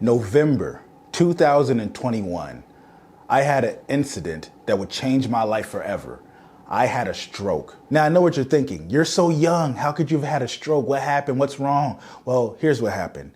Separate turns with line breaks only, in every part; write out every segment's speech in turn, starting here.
November 2021, I had an incident that would change my life forever. I had a stroke. Now, I know what you're thinking. You're so young. How could you have had a stroke? What happened? What's wrong? Well, here's what happened.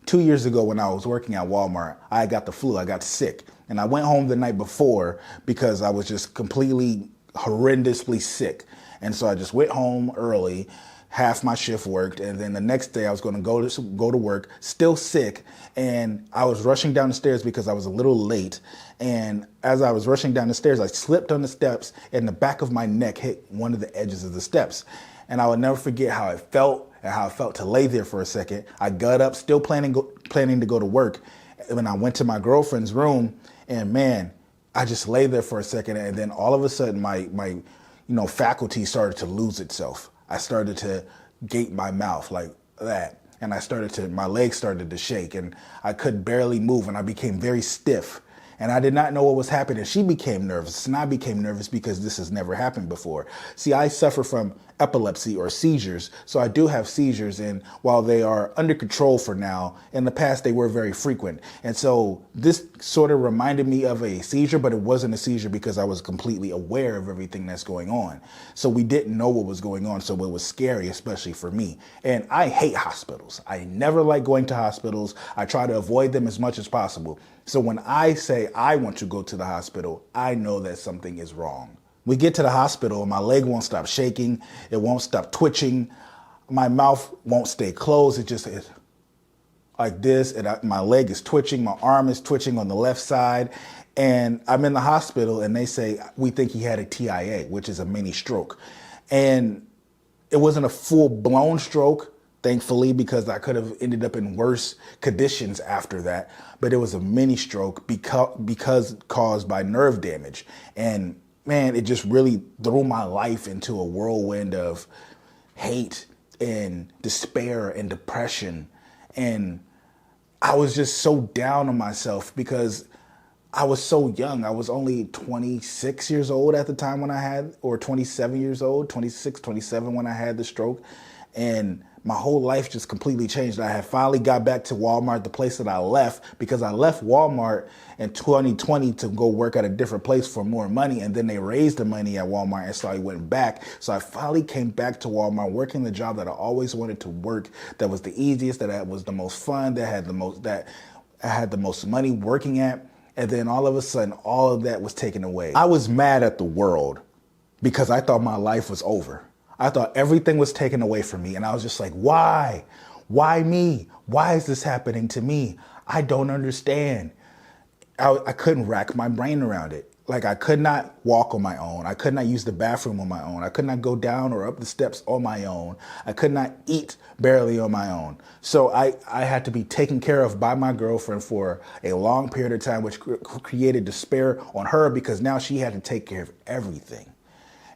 2 years ago when I was working at Walmart, I got the flu. I got sick. And I went home the night before because I was just completely horrendously sick. And so I just went home early. Half my shift worked, and then the next day I was going to go to work, still sick, and I was rushing down the stairs because I was a little late. And as I was rushing down the stairs, I slipped on the steps, and the back of my neck hit one of the edges of the steps. And I would never forget how it felt and how it felt to lay there for a second. I got up, still planning to go to work, when I went to my girlfriend's room, and man, I just lay there for a second, and then all of a sudden my faculty started to lose itself. I started to gape my mouth like that. And my legs started to shake, and I could barely move, and I became very stiff. And I did not know what was happening. She became nervous, and I became nervous because this has never happened before. See, I suffer from epilepsy or seizures, so I do have seizures, and while they are under control for now, in the past they were very frequent. And so this sort of reminded me of a seizure, but it wasn't a seizure because I was completely aware of everything that's going on. So we didn't know what was going on, so it was scary, especially for me. And I hate hospitals. I never like going to hospitals. I try to avoid them as much as possible. So when I say I want to go to the hospital, I know that something is wrong. We get to the hospital, and my leg won't stop shaking. It won't stop twitching. My mouth won't stay closed. It just is like this. And my leg is twitching. My arm is twitching on the left side. And I'm in the hospital, and they say, we think he had a TIA, which is a mini stroke. And it wasn't a full-blown stroke, thankfully, because I could have ended up in worse conditions after that. But it was a mini stroke because caused by nerve damage. And man, it just really threw my life into a whirlwind of hate and despair and depression. And I was just so down on myself because I was so young. I was only 26 years old at the time when I had, or 27 years old, 26, 27 when I had the stroke. And my whole life just completely changed. I had finally got back to Walmart, the place that I left, because I left Walmart in 2020 to go work at a different place for more money. And then they raised the money at Walmart, and so I went back. So I finally came back to Walmart, working the job that I always wanted to work, that was the easiest, that was the most fun, that I had the most money working at. And then all of a sudden, all of that was taken away. I was mad at the world because I thought my life was over. I thought everything was taken away from me. And I was just like, why? Why me? Why is this happening to me? I don't understand. I couldn't rack my brain around it. Like, I could not walk on my own. I could not use the bathroom on my own. I could not go down or up the steps on my own. I could not eat barely on my own. So I had to be taken care of by my girlfriend for a long period of time, which created despair on her because now she had to take care of everything.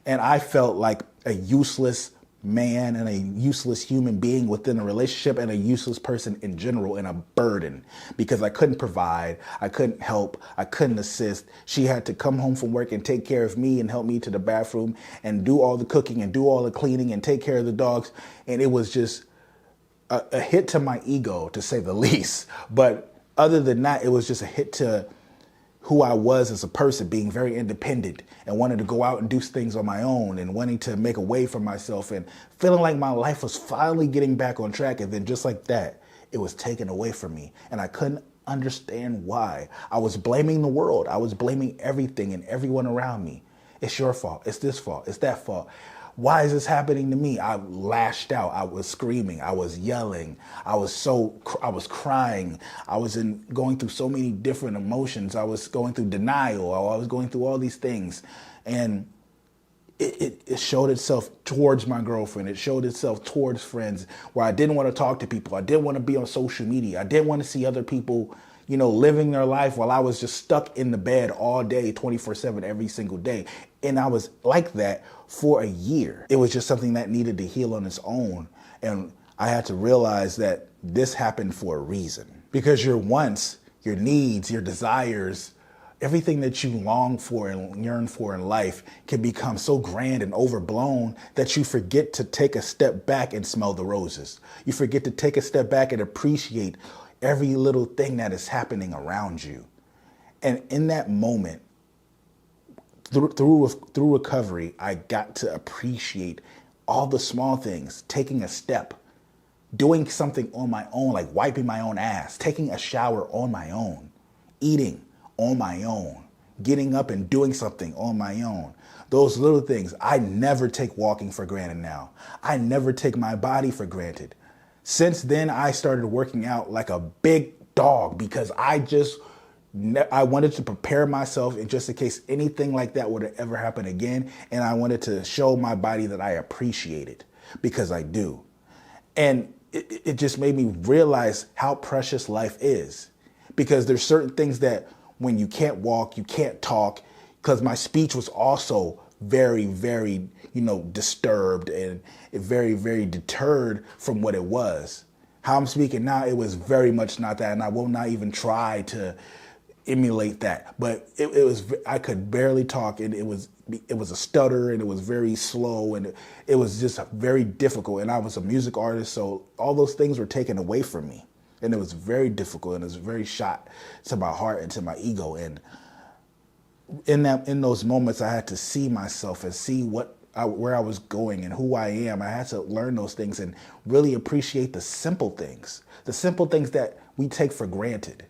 And I felt like a useless man and a useless human being within a relationship and a useless person in general and a burden because I couldn't provide, I couldn't help, I couldn't assist. She had to come home from work and take care of me and help me to the bathroom and do all the cooking and do all the cleaning and take care of the dogs. And it was just a hit to my ego, to say the least. But other than that, it was just a hit to who I was as a person, being very independent and wanting to go out and do things on my own and wanting to make a way for myself and feeling like my life was finally getting back on track. And then just like that, it was taken away from me. And I couldn't understand why. I was blaming the world. I was blaming everything and everyone around me. It's your fault. It's this fault. It's that fault. Why is this happening to me? I lashed out. I was screaming. I was yelling. I was crying. I was going through so many different emotions. I was going through denial. I was going through all these things. And it showed itself towards my girlfriend. It showed itself towards friends where I didn't want to talk to people. I didn't want to be on social media. I didn't want to see other people, living their life while I was just stuck in the bed all day, 24/7, every single day. And I was like that for a year. It was just something that needed to heal on its own. And I had to realize that this happened for a reason. Because your wants, your needs, your desires, everything that you long for and yearn for in life can become so grand and overblown that you forget to take a step back and smell the roses. You forget to take a step back and appreciate every little thing that is happening around you. And in that moment, through recovery, I got to appreciate all the small things, taking a step, doing something on my own, like wiping my own ass, taking a shower on my own, eating on my own, getting up and doing something on my own. Those little things. I never take walking for granted now. I never take my body for granted. Since then, I started working out like a big dog because I wanted to prepare myself in just in case anything like that would ever happen again. And I wanted to show my body that I appreciate it, because I do. And it just made me realize how precious life is, because there's certain things that when you can't walk, you can't talk, because my speech was also very, very, disturbed and very, very deterred from what it was. How I'm speaking now, it was very much not that, and I will not even try to emulate that. But it was, I could barely talk, and it was a stutter, and it was very slow, and it was just very difficult. And I was a music artist, so all those things were taken away from me, and it was very difficult, and it was very shot to my heart and to my ego. And in those moments, I had to see myself and see where I was going and who I am. I had to learn those things and really appreciate the simple things that we take for granted.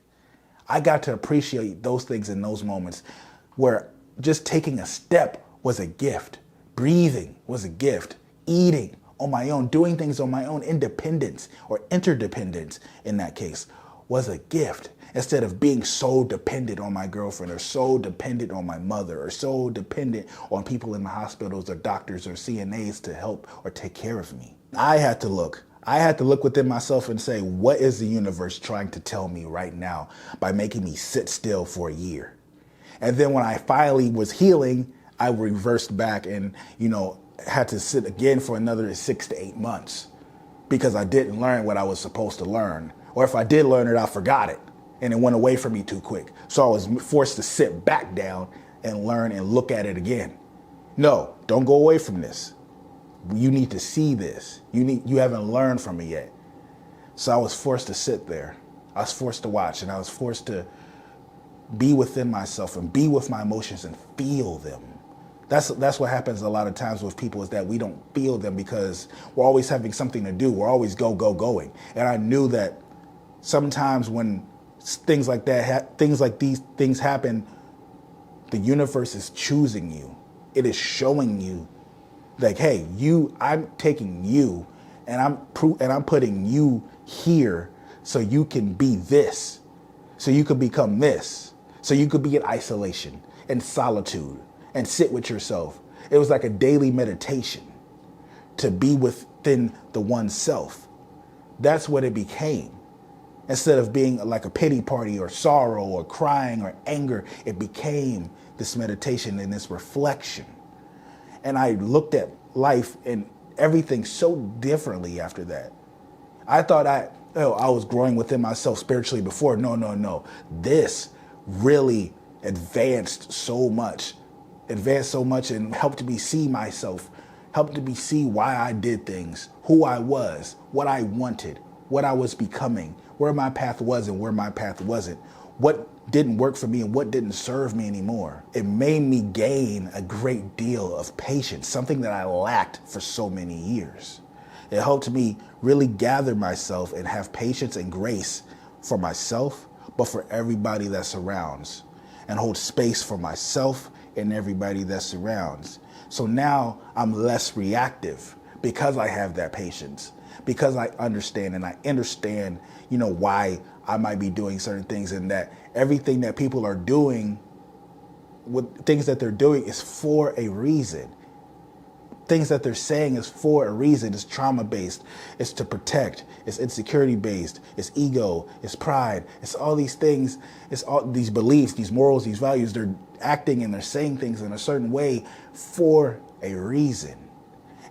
I got to appreciate those things in those moments where just taking a step was a gift. Breathing was a gift. Eating on my own, doing things on my own, independence or interdependence in that case, was a gift. Instead of being so dependent on my girlfriend, or so dependent on my mother, or so dependent on people in the hospitals or doctors or CNAs to help or take care of me. I had to look within myself and say, what is the universe trying to tell me right now by making me sit still for a year? And then when I finally was healing, I reversed back and, had to sit again for another 6 to 8 months, because I didn't learn what I was supposed to learn. Or if I did learn it, I forgot it, and it went away from me too quick. So I was forced to sit back down and learn and look at it again. No, don't go away from this. You need to see this. You haven't learned from it yet. So I was forced to sit there. I was forced to watch, and I was forced to be within myself and be with my emotions and feel them. That's what happens a lot of times with people, is that we don't feel them because we're always having something to do. We're always going. And I knew that sometimes when things like these things happen, the universe is choosing you. It is showing you, like, hey, I'm taking you, and I'm putting you here so you can be this, so you could become this, so you could be in isolation and solitude and sit with yourself. It was like a daily meditation to be within the oneself. That's what it became. Instead of being like a pity party or sorrow or crying or anger, it became this meditation and this reflection. And I looked at life and everything so differently after that. I thought I was growing within myself spiritually before. No. This really advanced so much and helped me see myself, helped me see why I did things, who I was, what I wanted, what I was becoming, where my path was and where my path wasn't, what didn't work for me and what didn't serve me anymore. It made me gain a great deal of patience, something that I lacked for so many years. It helped me really gather myself and have patience and grace for myself, but for everybody that surrounds, and hold space for myself and everybody that surrounds. So now I'm less reactive because I have that patience, because I understand why I might be doing certain things, and that everything that people are doing, with things that they're doing, is for a reason. Things that they're saying is for a reason. It's trauma-based. It's to protect. It's insecurity-based. It's ego. It's pride. It's all these things. It's all these beliefs, these morals, these values. They're acting and they're saying things in a certain way for a reason.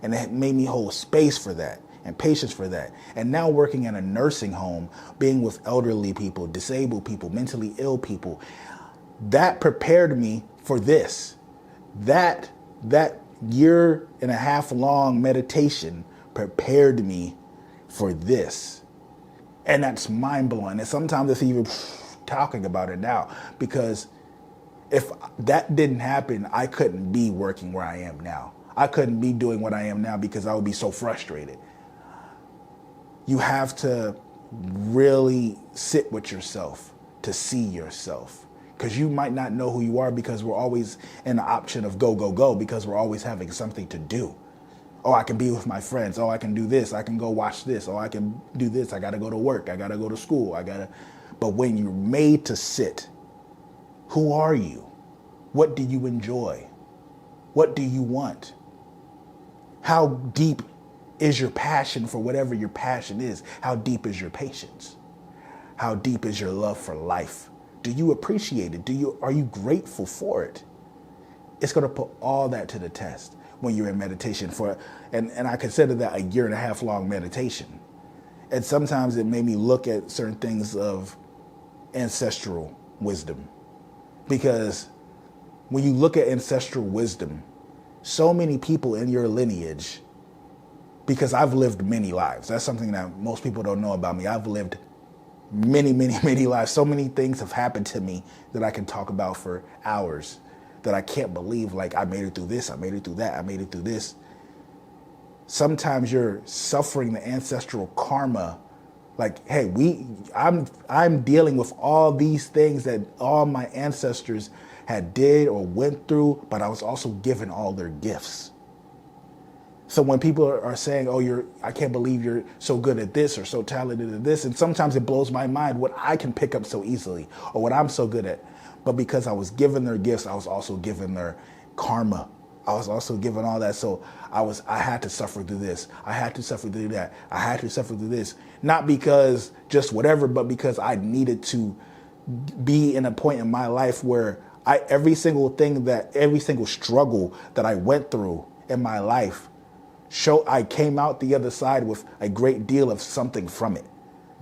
And it made me hold space for that and patience for that. And now working in a nursing home, being with elderly people, disabled people, mentally ill people, that prepared me for this. That year and a half long meditation prepared me for this. And that's mind blowing. And sometimes it's even talking about it now, because if that didn't happen, I couldn't be working where I am now. I couldn't be doing what I am now because I would be so frustrated. You have to really sit with yourself to see yourself, because you might not know who you are, because we're always in the option of go, go, go, because we're always having something to do. Oh, I can be with my friends. Oh, I can do this. I can go watch this. Oh, I can do this. I got to go to work. I got to go to school. But when you're made to sit, who are you? What do you enjoy? What do you want? How deep is your passion for whatever your passion is? How deep is your patience? How deep is your love for life? Do you appreciate it? Are you grateful for it? It's going to put all that to the test when you're in meditation and I consider that a 1.5 year long meditation. And sometimes it made me look at certain things of ancestral wisdom, because when you look at ancestral wisdom, so many people in your lineage, because I've lived many lives. That's something that most people don't know about me. I've lived many, many, many lives. So many things have happened to me that I can talk about for hours, that I can't believe, like, I made it through this, I made it through that, I made it through this. Sometimes you're suffering the ancestral karma. Like, hey, I'm dealing with all these things that all my ancestors had did or went through, but I was also given all their gifts. So when people are saying, oh, I can't believe you're so good at this or so talented at this, and sometimes it blows my mind what I can pick up so easily or what I'm so good at. But because I was given their gifts, I was also given their karma. I was also given all that. So I had to suffer through this. I had to suffer through that. I had to suffer through this. Not because just whatever, but because I needed to be in a point in my life where every single struggle that I went through in my life, I came out the other side with a great deal of something from it.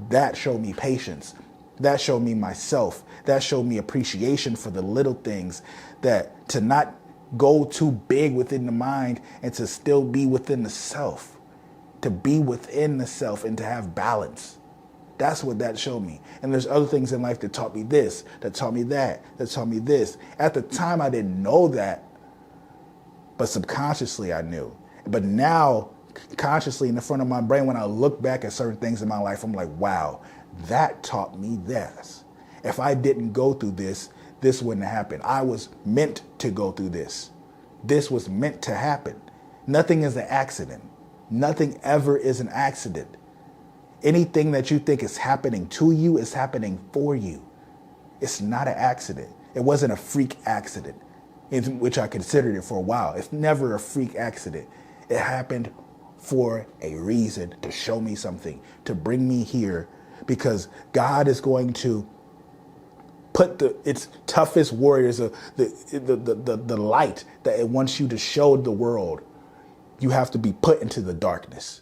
That showed me patience. That showed me myself. That showed me appreciation for the little things, that to not go too big within the mind and to still be within the self, to be within the self and to have balance. That's what that showed me. And there's other things in life that taught me this, that taught me that, that taught me this. At the time, I didn't know that, but subconsciously I knew. But now, consciously in the front of my brain, when I look back at certain things in my life, I'm like, wow, that taught me this. If I didn't go through this, this wouldn't happen. I was meant to go through this. This was meant to happen. Nothing is an accident. Nothing ever is an accident. Anything that you think is happening to you is happening for you. It's not an accident. It wasn't a freak accident, in which I considered it for a while. It's never a freak accident. It happened for a reason, to show me something, to bring me here, because God is going to put its toughest warriors, the light that it wants you to show the world. You have to be put into the darkness.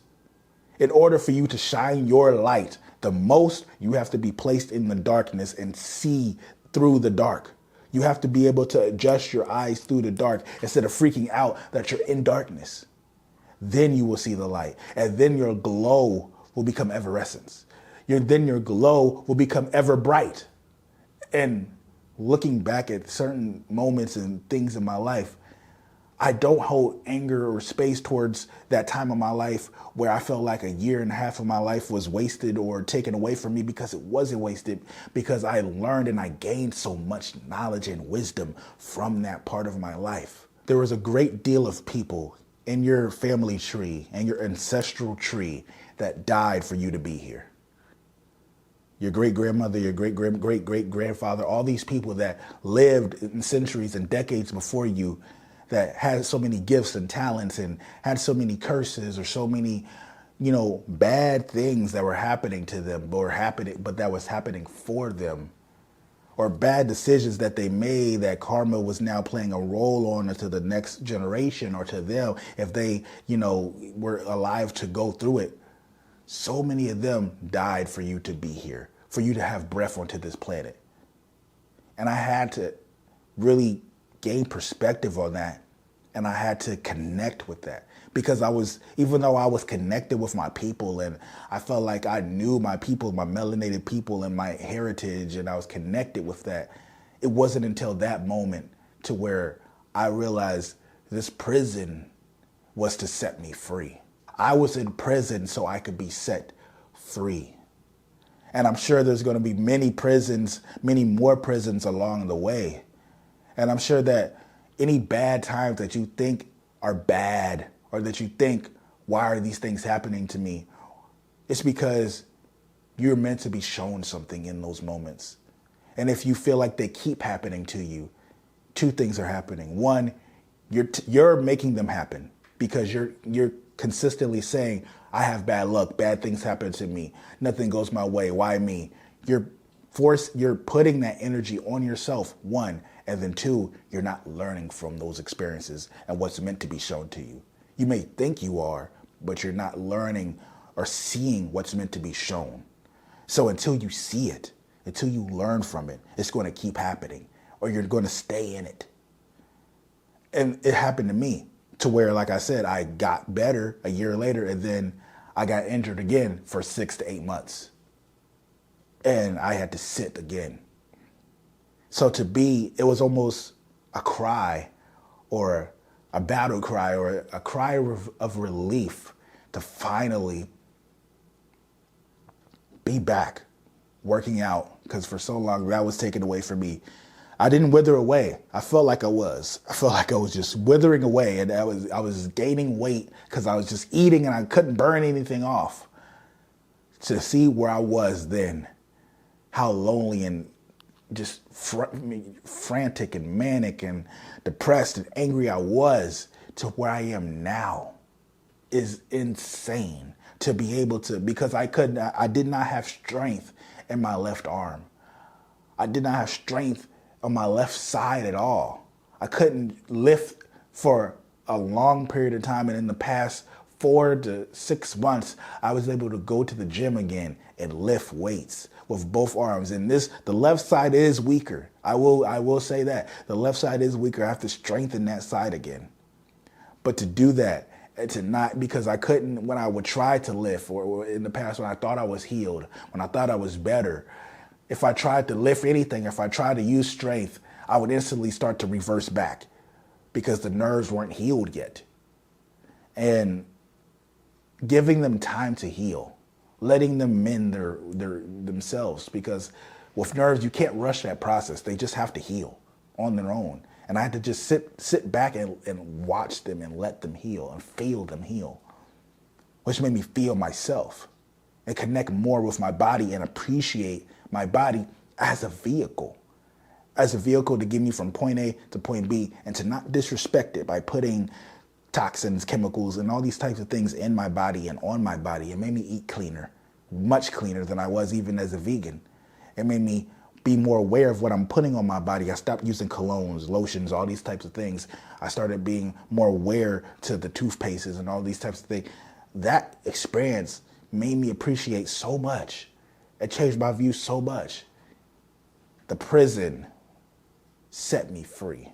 In order for you to shine your light the most, you have to be placed in the darkness and see through the dark. You have to be able to adjust your eyes through the dark instead of freaking out that you're in darkness. Then you will see the light, and then your glow will become evanescence. Then your glow will become ever bright. And looking back at certain moments and things in my life, I don't hold anger or space towards that time of my life where I felt like a 1.5 years of my life was wasted or taken away from me, because it wasn't wasted, because I learned and I gained so much knowledge and wisdom from that part of my life. There was a great deal of people in your family tree and your ancestral tree that died for you to be here. Your great-grandmother, your great-great-great-grandfather, all these people that lived in centuries and decades before you, that had so many gifts and talents and had so many curses or so many, bad things that were happening to them but that was happening for them, or bad decisions that they made that karma was now playing a role on to the next generation or to them if they, were alive to go through it. So many of them died for you to be here, for you to have breath onto this planet. And I had to really gain perspective on that. And I had to connect with that, because even though I was connected with my people and I felt like I knew my people, my melanated people and my heritage, and I was connected with that, it wasn't until that moment to where I realized this prison was to set me free. I was in prison so I could be set free. And I'm sure there's going to be many more prisons along the way. And I'm sure that any bad times that you think are bad, or that you think, why are these things happening to me? It's because you're meant to be shown something in those moments. And if you feel like they keep happening to you, two things are happening. One, you're making them happen because you're consistently saying, I have bad luck, bad things happen to me, nothing goes my way, why me? You're putting that energy on yourself, one, and then two, you're not learning from those experiences and what's meant to be shown to you. You may think you are, but you're not learning or seeing what's meant to be shown. So until you see it, until you learn from it, it's going to keep happening, or you're going to stay in it. And it happened to me to where, like I said, I got better a year later, and then I got injured again for 6 to 8 months. And I had to sit again. So it was almost a cry, or a battle cry, or a cry of relief to finally be back working out, because for so long that was taken away from me. I didn't wither away. I felt like I was. I felt like I was just withering away, and I was gaining weight because I was just eating and I couldn't burn anything off. To see where I was then, how lonely and just frantic and manic and depressed and angry I was, to where I am now is insane. To be able to, because I did not have strength in my left arm. I did not have strength on my left side at all. I couldn't lift for a long period of time, and in the past 4 to 6 months, I was able to go to the gym again and lift weights with both arms. And the left side is weaker. I will say that. The left side is weaker. I have to strengthen that side again. But to do that, and to not, because I couldn't, when I would try to lift, or in the past when I thought I was healed, when I thought I was better, if I tried to lift anything, if I tried to use strength, I would instantly start to reverse back because the nerves weren't healed yet. And giving them time to heal, letting them mend themselves, because with nerves, you can't rush that process. They just have to heal on their own. And I had to just sit back and watch them and let them heal and feel them heal, which made me feel myself and connect more with my body and appreciate my body as a vehicle to get me from point A to point B, and to not disrespect it by putting toxins, chemicals, and all these types of things in my body and on my body. It made me eat cleaner, much cleaner than I was even as a vegan. It made me be more aware of what I'm putting on my body. I stopped using colognes, lotions, all these types of things. I started being more aware to the toothpastes and all these types of things. That experience made me appreciate so much. It changed my view so much. The prison set me free.